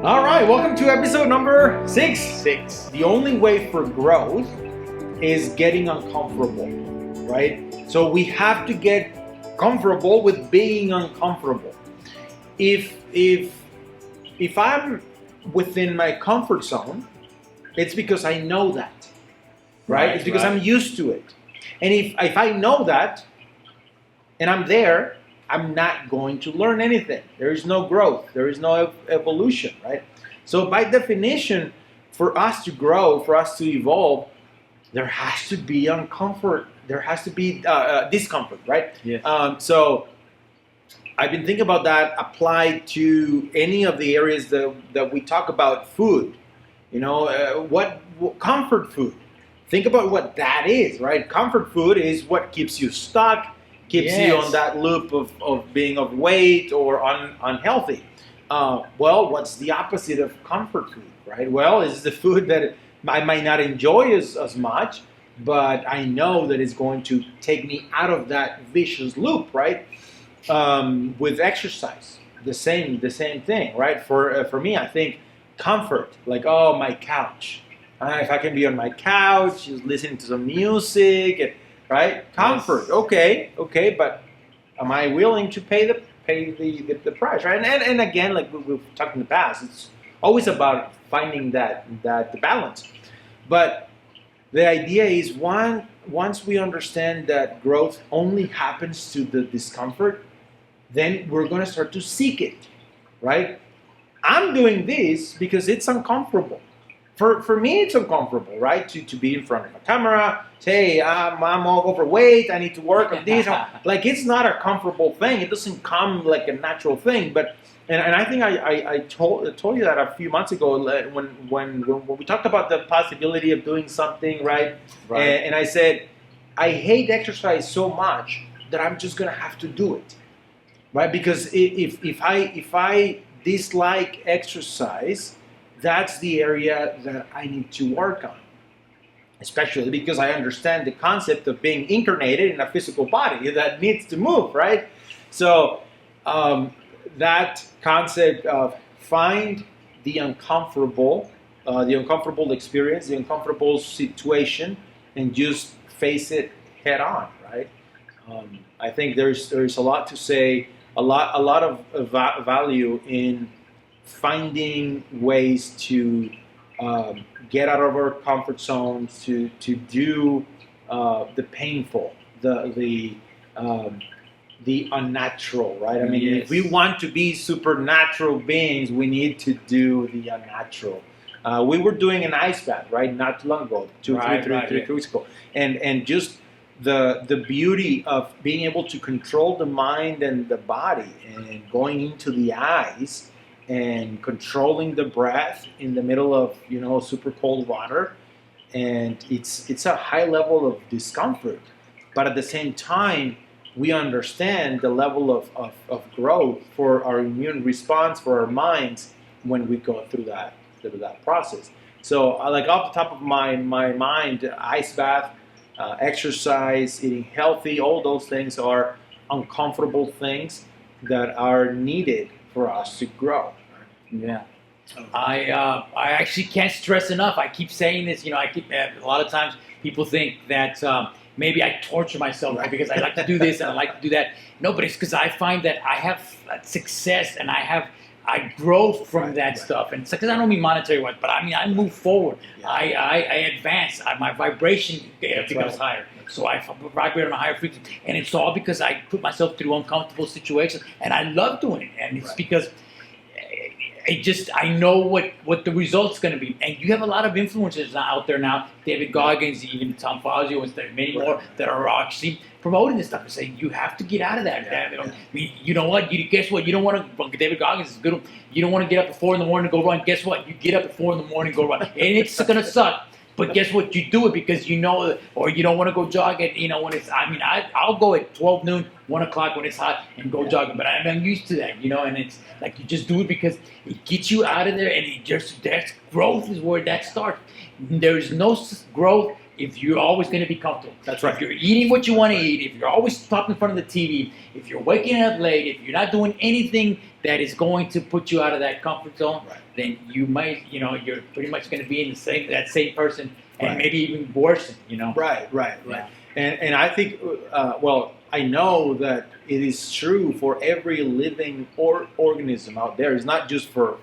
All right, welcome to episode number 6. Six. The only way for growth is getting uncomfortable, right? So we have to get comfortable with being uncomfortable. If I'm within my comfort zone, it's because I know that, right? It's because I'm used to it. And if I know that and I'm there, I'm not going to learn anything. There is no growth. There is no evolution, right? So by definition, for us to grow, for us to evolve, there has to be uncomfort. There has to be discomfort, right? Yes. So I've been thinking about that applied to any of the areas that we talk about food. You know, what comfort food. Think about what that is, right? Comfort food is what keeps you stuck, keeps you on that loop of being overweight or unhealthy. Well, what's the opposite of comfort food, right? Well, it's the food that I might not enjoy as much, but I know that it's going to take me out of that vicious loop, right? With exercise, the same thing, right? For me, I think comfort, like, oh, my couch. If I can be on my couch, just listening to some music, right? Comfort, yes. Okay, but am I willing to pay the price, right? And again, like we've talked in the past, it's always about finding that balance. But the idea is once we understand that growth only happens to the discomfort, then we're going to start to seek it, right? I'm doing this because it's uncomfortable. For me, it's uncomfortable, right? To be in front of a camera, say, I'm all overweight, I need to work on this. Like, it's not a comfortable thing. It doesn't come like a natural thing. But and I think I told you that a few months ago when we talked about the possibility of doing something, right? And I said, I hate exercise so much that I'm just gonna have to do it, right? Because if I dislike exercise, that's the area that I need to work on, especially because I understand the concept of being incarnated in a physical body that needs to move, right? So that concept of find the uncomfortable experience, the uncomfortable situation, and just face it head on, right? I think there's a lot to say, a lot of value in finding ways to get out of our comfort zones, to do the painful, the unnatural, right? I mean, yes. If we want to be supernatural beings, we need to do the unnatural. We were doing an ice bath, right, not too long ago, three weeks ago, and just the beauty of being able to control the mind and the body, and going into the eyes and controlling the breath in the middle of super cold water, and it's a high level of discomfort, but at the same time we understand the level of growth for our immune response, for our minds, when we go through that process. So like off the top of my mind, ice bath, exercise, eating healthy, all those things are uncomfortable things that are needed for us to grow. Yeah. I actually can't stress enough. I keep saying this. A lot of times people think that maybe I torture myself because I like to do this and I like to do that. No, but it's because I find that I have success and I grow from that stuff. And it's because I don't mean monetary wise, but I mean I move forward. Yeah. I advance. My vibration becomes higher. So I vibrate on a higher frequency, and it's all because I put myself through uncomfortable situations, and I love doing it. And it's because I know what the result's going to be. And you have a lot of influencers out there now, David Goggins, even Tom Fazio, and there are many more that are actually promoting this stuff and saying you have to get out of that. You know what? Guess what? You don't want to. David Goggins is good. You don't want to get up at 4 a.m. to go run. Guess what? You get up at 4 a.m. and go run, and it's going to suck. But guess what? You do it because you know, or you don't want to go jog at, when it's, I'll go at 12 noon, 1 o'clock when it's hot and go jogging. But I'm used to that, and it's like you just do it because it gets you out of there, and that's growth is where that starts. There's no growth if you're always going to be comfortable. That's right. If you're eating what you want to eat, if you're always stopped in front of the TV, if you're waking up late, if you're not doing anything that is going to put you out of that comfort zone, Right. then you might, you're pretty much going to be in that same person, and Right. maybe even worse. Right. Yeah. And I think, well, I know that it is true for every living organism out there. It's not just for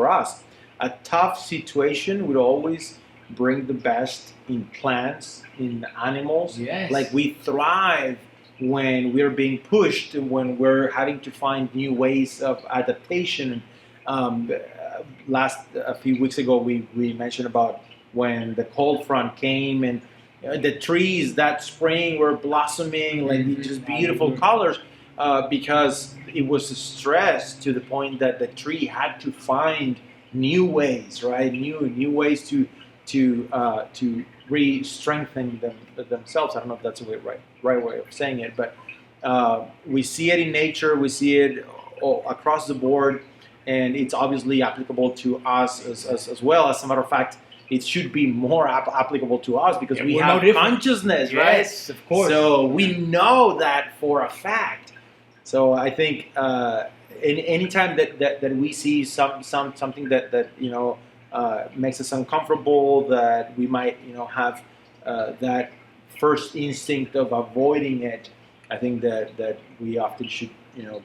us. A tough situation would always bring the best in plants, in animals. Yes. Like we thrive when we're being pushed and when we're having to find new ways of adaptation. A few weeks ago, we mentioned about when the cold front came and the trees that spring were blossoming, like just beautiful colors, because it was stressed to the point that the tree had to find new ways, right? New ways to re-strengthen themselves. I don't know if that's the right way of saying it, but we see it in nature, we see it across the board, and it's obviously applicable to us as well. As a matter of fact, it should be more applicable to us because we have consciousness, right? Yes, of course. So we know that for a fact. So I think anytime that we see something that makes us uncomfortable, that we might have that first instinct of avoiding it, I think that we often should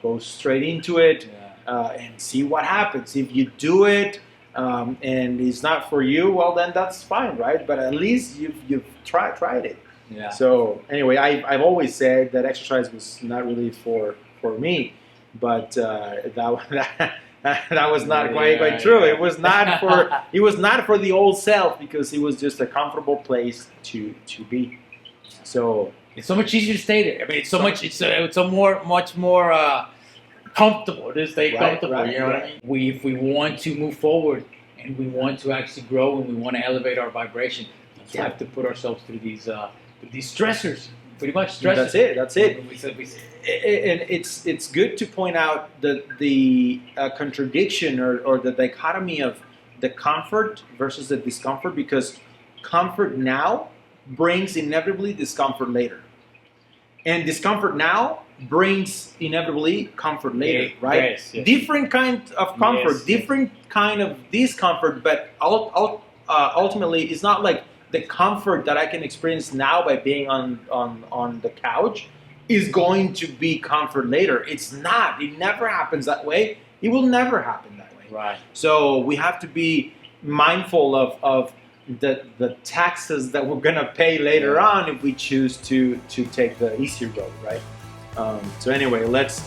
go straight into it and see what happens. If you do it and it's not for you, well then that's fine, right? But at least you've tried it. Yeah. So anyway, I've always said that exercise was not really for me, but that was not quite true. Yeah. It was not for the old self, because it was just a comfortable place to be. So it's so much easier to stay there. I mean, it's much more comfortable to stay comfortable. Right, you know what I mean? If we want to move forward and we want to actually grow and we want to elevate our vibration, we have to put ourselves through these stressors. Pretty much stressors. That's it. And it's good to point out the contradiction or the dichotomy of the comfort versus the discomfort, because comfort now brings inevitably discomfort later, and discomfort now brings inevitably comfort later, right? Yes. Different kind of comfort, Yes. different kind of discomfort, but ultimately it's not like the comfort that I can experience now by being on the couch is going to be comfort later. It's not. It never happens that way. It will never happen that way. Right. So we have to be mindful of the taxes that we're gonna pay later on if we choose to take the easy road, right? So anyway, let's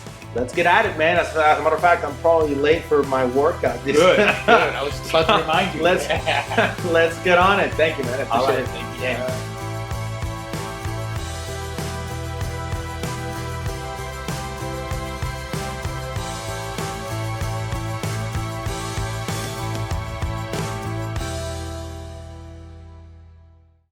get at it, man. As a matter of fact, I'm probably late for my workout. Good. I was about to remind you. Let's get on it. Thank you, man. I appreciate All right. it. Thank you. Yeah.